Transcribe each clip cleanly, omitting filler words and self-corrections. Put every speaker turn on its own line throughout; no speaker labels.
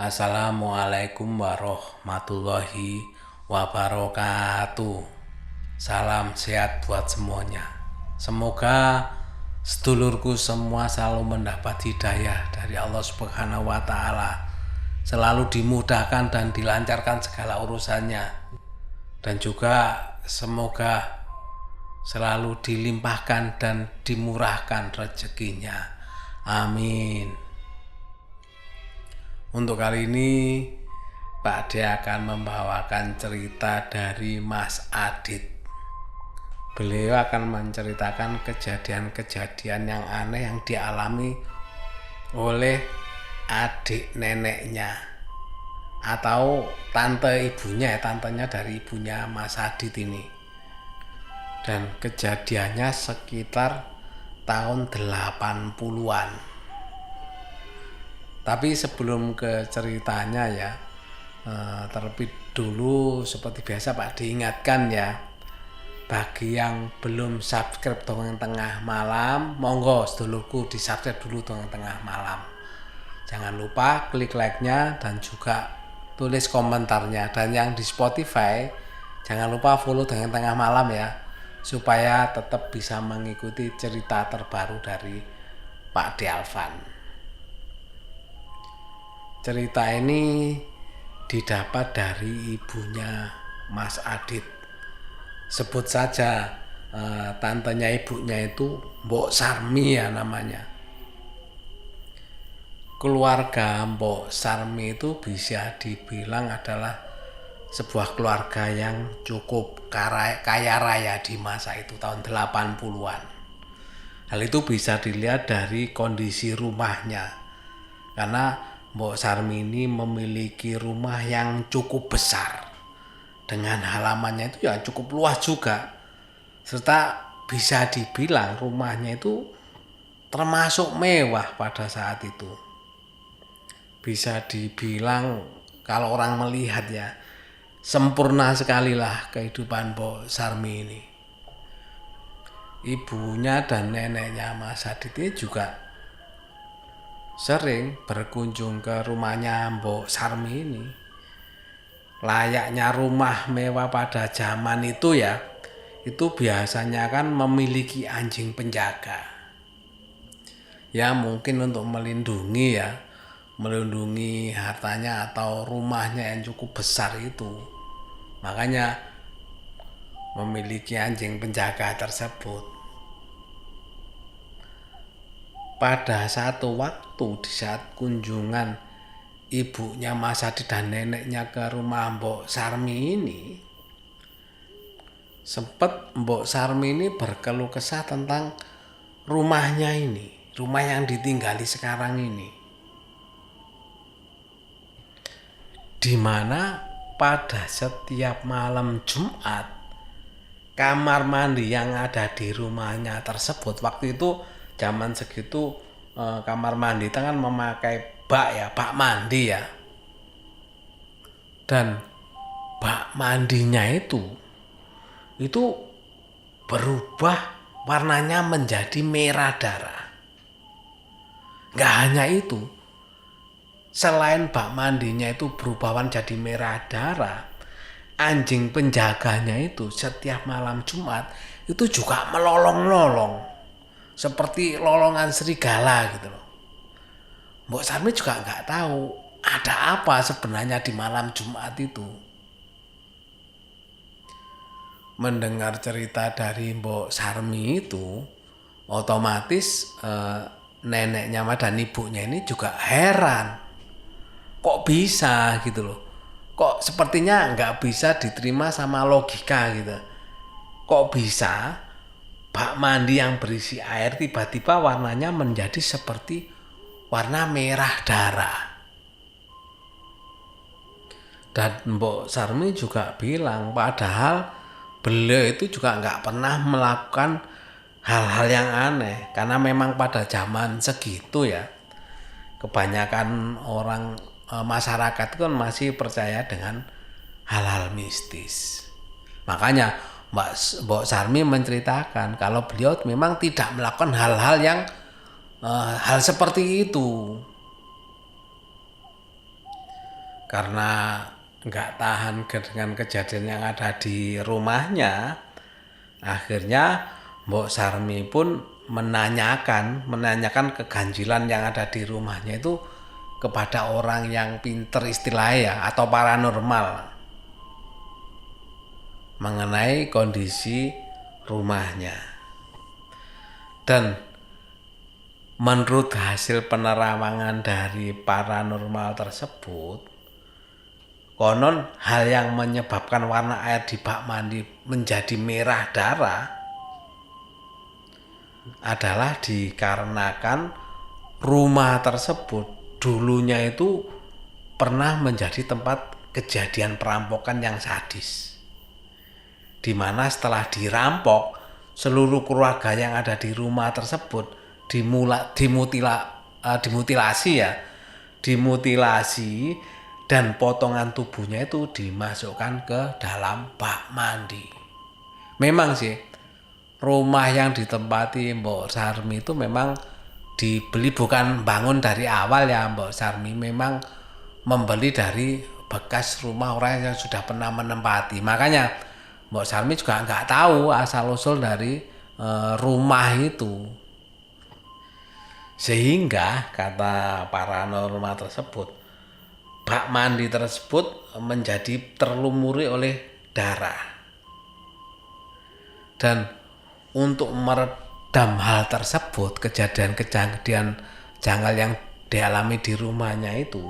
Assalamualaikum warahmatullahi wabarakatuh. Salam sehat buat semuanya. Semoga sedulurku semua selalu mendapat hidayah dari Allah Subhanahu wa Ta'ala, selalu dimudahkan dan dilancarkan segala urusannya, dan juga semoga selalu dilimpahkan dan dimurahkan rezekinya. Amin. Untuk kali ini Pak D akan membawakan cerita dari Mas Adit. Beliau akan menceritakan kejadian-kejadian yang aneh yang dialami oleh adik neneknya atau tante ibunya, tantenya dari ibunya Mas Adit ini. Dan kejadiannya sekitar tahun 80-an. Tapi sebelum ke ceritanya ya, terlebih dulu seperti biasa Pak diingatkan ya, bagi yang belum subscribe Dongeng Tengah Malam, monggo sedulurku di subscribe dulu Dongeng Tengah Malam. Jangan lupa klik like-nya dan juga tulis komentarnya. Dan yang di Spotify, jangan lupa follow Dongeng Tengah Malam ya, supaya tetap bisa mengikuti cerita terbaru dari Pak D Alvan. Cerita ini didapat dari ibunya Mas Adit. Sebut saja tantenya ibunya itu Mbok Sarmi ya namanya. Keluarga Mbok Sarmi itu bisa dibilang adalah sebuah keluarga yang cukup kaya raya di masa itu, tahun 80-an. Hal itu bisa dilihat dari kondisi rumahnya, karena Mbok Sarmi ini memiliki rumah yang cukup besar dengan halamannya itu ya cukup luas juga, serta bisa dibilang rumahnya itu termasuk mewah pada saat itu. Bisa dibilang kalau orang melihat ya, sempurna sekali lah kehidupan Mbok Sarmi ini. Ibunya dan neneknya Mas Adit ini juga sering berkunjung ke rumahnya Mbok Sarmi ini. Layaknya rumah mewah pada zaman itu ya, itu biasanya kan memiliki anjing penjaga. Ya mungkin untuk melindungi hartanya atau rumahnya yang cukup besar itu. Makanya memiliki anjing penjaga tersebut. Pada satu waktu di saat kunjungan ibunya Mas Adit dan neneknya ke rumah Mbok Sarmi ini, sempat Mbok Sarmi ini berkeluh kesah tentang rumahnya ini, rumah yang ditinggali sekarang ini, di mana pada setiap malam Jumat kamar mandi yang ada di rumahnya tersebut, waktu itu zaman segitu kamar mandi itu kan memakai bak mandi ya, dan bak mandinya itu berubah warnanya menjadi merah darah. Gak hanya itu, selain bak mandinya itu berubah warna jadi merah darah, anjing penjaganya itu setiap malam Jumat itu juga melolong-lolong seperti lolongan serigala gitu loh. Mbok Sarmi juga nggak tahu ada apa sebenarnya di malam Jumat itu. Mendengar cerita dari Mbok Sarmi itu, otomatis neneknya dan ibunya ini juga heran. Kok bisa gitu loh. Kok sepertinya nggak bisa diterima sama logika gitu. Kok bisa bak mandi yang berisi air tiba-tiba warnanya menjadi seperti warna merah darah. Dan Mbok Sarmi juga bilang padahal beliau itu juga nggak pernah melakukan hal-hal yang aneh, karena memang pada zaman segitu ya kebanyakan orang masyarakat itu kan masih percaya dengan hal-hal mistis. Makanya Mbok Sarmi menceritakan kalau beliau memang tidak melakukan hal-hal yang hal seperti itu. karena nggak tahan dengan kejadian yang ada di rumahnya, akhirnya Mbok Sarmi pun menanyakan keganjilan yang ada di rumahnya itu kepada orang yang pinter istilahnya atau paranormal mengenai kondisi rumahnya. Dan menurut hasil penerawangan dari paranormal tersebut, konon hal yang menyebabkan warna air di bak mandi menjadi merah darah adalah dikarenakan rumah tersebut dulunya itu pernah menjadi tempat kejadian perampokan yang sadis, di mana setelah dirampok seluruh keluarga yang ada di rumah tersebut dimutilasi dan potongan tubuhnya itu dimasukkan ke dalam bak mandi. Memang sih rumah yang ditempati Mbok Sarmi itu memang dibeli, bukan bangun dari awal ya Mbok Sarmi, memang membeli dari bekas rumah orang yang sudah pernah menempati. Makanya Mbok Sarmi juga nggak tahu asal usul dari rumah itu, sehingga kata paranormal tersebut bak mandi tersebut menjadi terlumuri oleh darah. Dan untuk meredam hal tersebut, kejadian janggal yang dialami di rumahnya itu,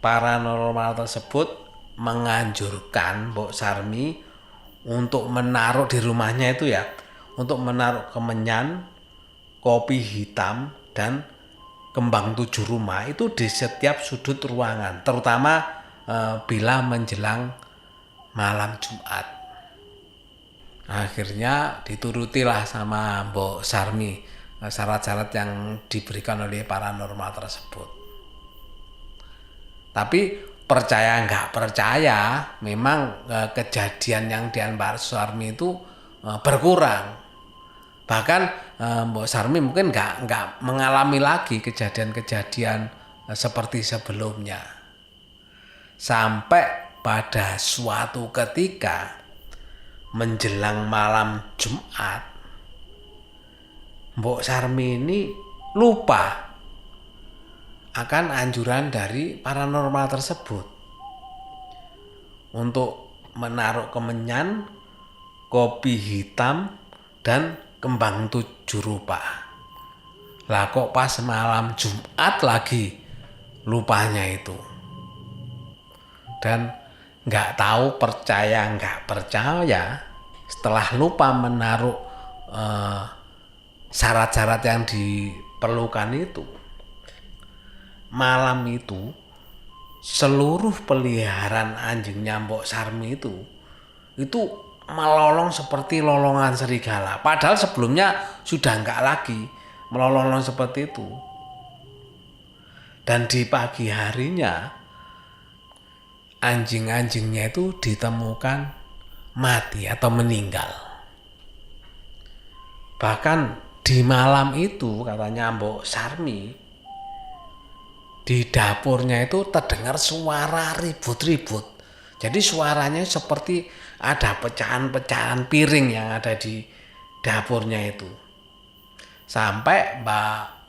paranormal tersebut menganjurkan Mbok Sarmi untuk menaruh di rumahnya itu ya, untuk menaruh kemenyan, kopi hitam, dan kembang 7 rumah itu di setiap sudut ruangan, terutama bila menjelang malam Jumat. Akhirnya diturutilah sama Mbok Sarmi syarat-syarat yang diberikan oleh paranormal tersebut. Tapi percaya nggak percaya, memang kejadian yang di Mbok Sarmi itu berkurang. Bahkan Mbok Sarmi mungkin nggak mengalami lagi kejadian-kejadian seperti sebelumnya. Sampai pada suatu ketika menjelang malam Jumat, Mbok Sarmi ini lupa akan anjuran dari paranormal tersebut untuk menaruh kemenyan, kopi hitam, dan kembang 7 rupa. Lah kok pas malam Jumat lagi lupanya itu. Dan nggak tahu percaya nggak percaya, setelah lupa menaruh syarat-syarat yang diperlukan itu, malam itu seluruh peliharaan anjingnya Mbok Sarmi itu melolong seperti lolongan serigala. Padahal sebelumnya sudah nggak lagi melolong seperti itu. Dan di pagi harinya anjing-anjingnya itu ditemukan mati atau meninggal. Bahkan di malam itu katanya Mbok Sarmi, di dapurnya itu terdengar suara ribut-ribut. Jadi suaranya seperti ada pecahan-pecahan piring yang ada di dapurnya itu. Sampai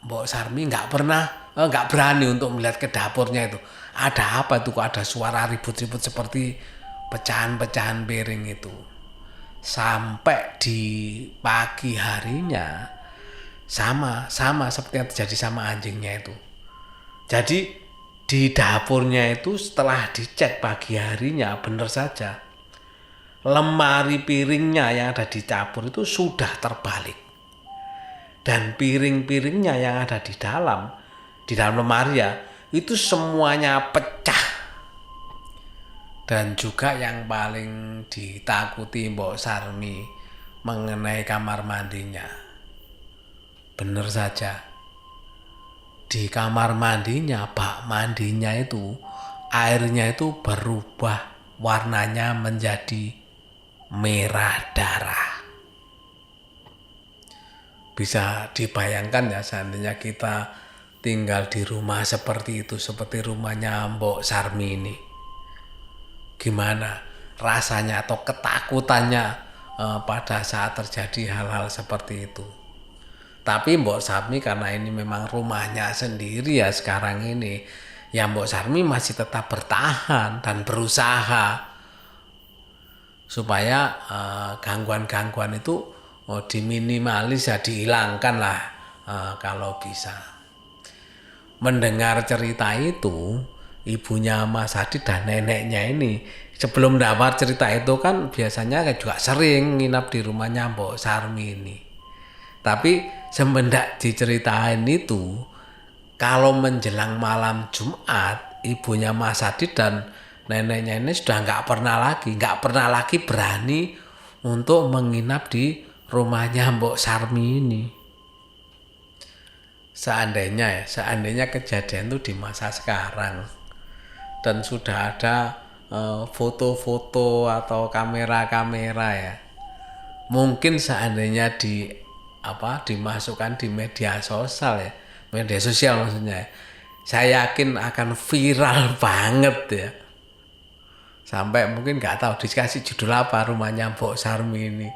Mbok Sarmi nggak berani untuk melihat ke dapurnya itu. Ada apa itu, kok ada suara ribut-ribut seperti pecahan-pecahan piring itu. Sampai di pagi harinya sama seperti yang terjadi sama anjingnya itu. Jadi di dapurnya itu setelah dicek pagi harinya, benar saja lemari piringnya yang ada di dapur itu sudah terbalik. Dan piring-piringnya yang ada di dalam lemari ya, itu semuanya pecah. Dan juga yang paling ditakuti Mbok Sarmi mengenai kamar mandinya. Benar saja, di kamar mandinya, bak mandinya itu, airnya itu berubah warnanya menjadi merah darah. Bisa dibayangkan ya, seandainya kita tinggal di rumah seperti itu, seperti rumahnya Mbok Sarmi ini. Gimana rasanya atau ketakutannya pada saat terjadi hal-hal seperti itu. Tapi Mbok Sarmi karena ini memang rumahnya sendiri ya sekarang ini, ya Mbok Sarmi masih tetap bertahan dan berusaha supaya gangguan-gangguan itu diminimalis ya, dihilangkan lah kalau bisa. Mendengar cerita itu, ibunya Mas Hadi dan neneknya ini sebelum dapat cerita itu kan biasanya juga sering nginap di rumahnya Mbok Sarmi ini. Tapi semenjak diceritain itu, kalau menjelang malam Jumat, ibunya Mas Hadi dan neneknya ini sudah nggak pernah lagi berani untuk menginap di rumahnya Mbok Sarmi ini. Seandainya kejadian itu di masa sekarang dan sudah ada foto-foto atau kamera-kamera ya, mungkin seandainya dimasukkan di media sosial maksudnya, saya yakin akan viral banget ya, sampai mungkin nggak tahu dikasih judul apa rumahnya Mbok Sarmi ini,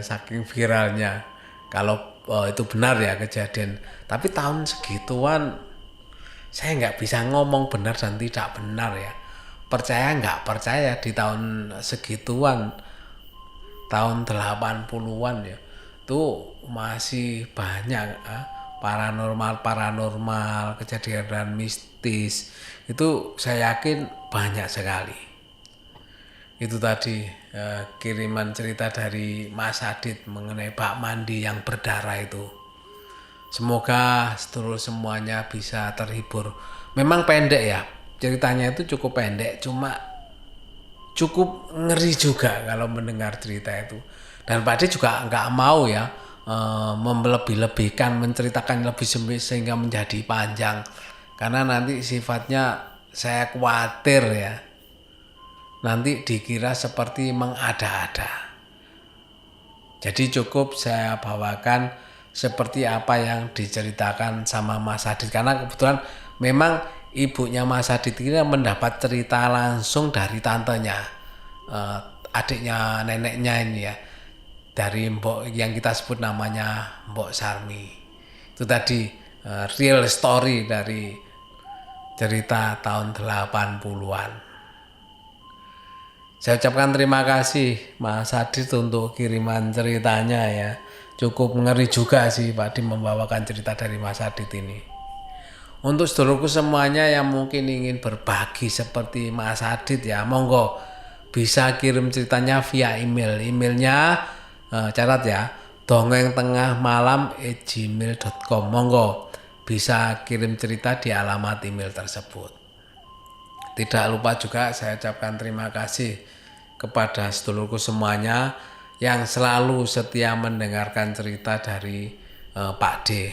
saking viralnya. Kalau itu benar ya kejadian, tapi tahun segituan saya nggak bisa ngomong benar dan tidak benar ya, percaya nggak percaya di tahun segituan, tahun 80-an ya, itu masih banyak paranormal, kejadian mistis, itu saya yakin banyak sekali. Itu tadi kiriman cerita dari Mas Adit mengenai bak mandi yang berdarah itu. Semoga sedulur semuanya bisa terhibur. Memang pendek ya, ceritanya itu cukup pendek, cuma cukup ngeri juga kalau mendengar cerita itu. Dan Pak Adit juga nggak mau ya melebih-lebihkan, menceritakan lebih sehingga menjadi panjang. Karena nanti sifatnya saya khawatir ya, nanti dikira seperti mengada-ada. Jadi cukup saya bawakan seperti apa yang diceritakan sama Mas Adit, karena kebetulan memang ibunya Mas Adit ini mendapat cerita langsung dari tantenya, adiknya neneknya ini ya, dari Mbok yang kita sebut namanya Mbok Sarmi. Itu tadi real story dari cerita tahun 80-an. Saya ucapkan terima kasih Mas Adit untuk kiriman ceritanya ya. Cukup ngeri juga sih Pak Adit membawakan cerita dari Mas Adit ini. Untuk sedulurku semuanya yang mungkin ingin berbagi seperti Mas Adit ya, monggo bisa kirim ceritanya via email. Emailnya catat ya, dongengtengahmalam@gmail.com. Monggo bisa kirim cerita di alamat email tersebut. Tidak lupa juga saya ucapkan terima kasih kepada sedulurku semuanya yang selalu setia mendengarkan cerita dari Pak D.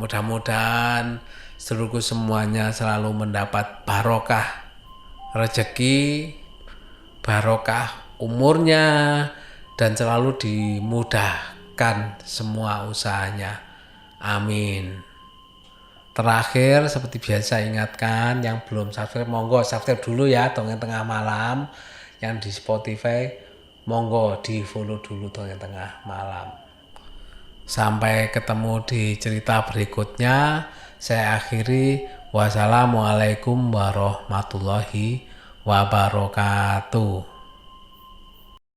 Mudah-mudahan sedulurku semuanya selalu mendapat barokah rezeki, barokah umurnya, dan selalu dimudahkan semua usahanya. Amin. Terakhir seperti biasa ingatkan yang belum subscribe, monggo subscribe dulu ya Dongeng Tengah Malam. Yang di Spotify monggo di follow dulu Dongeng Tengah Malam. Sampai ketemu di cerita berikutnya. Saya akhiri, wassalamualaikum warahmatullahi wabarakatuh.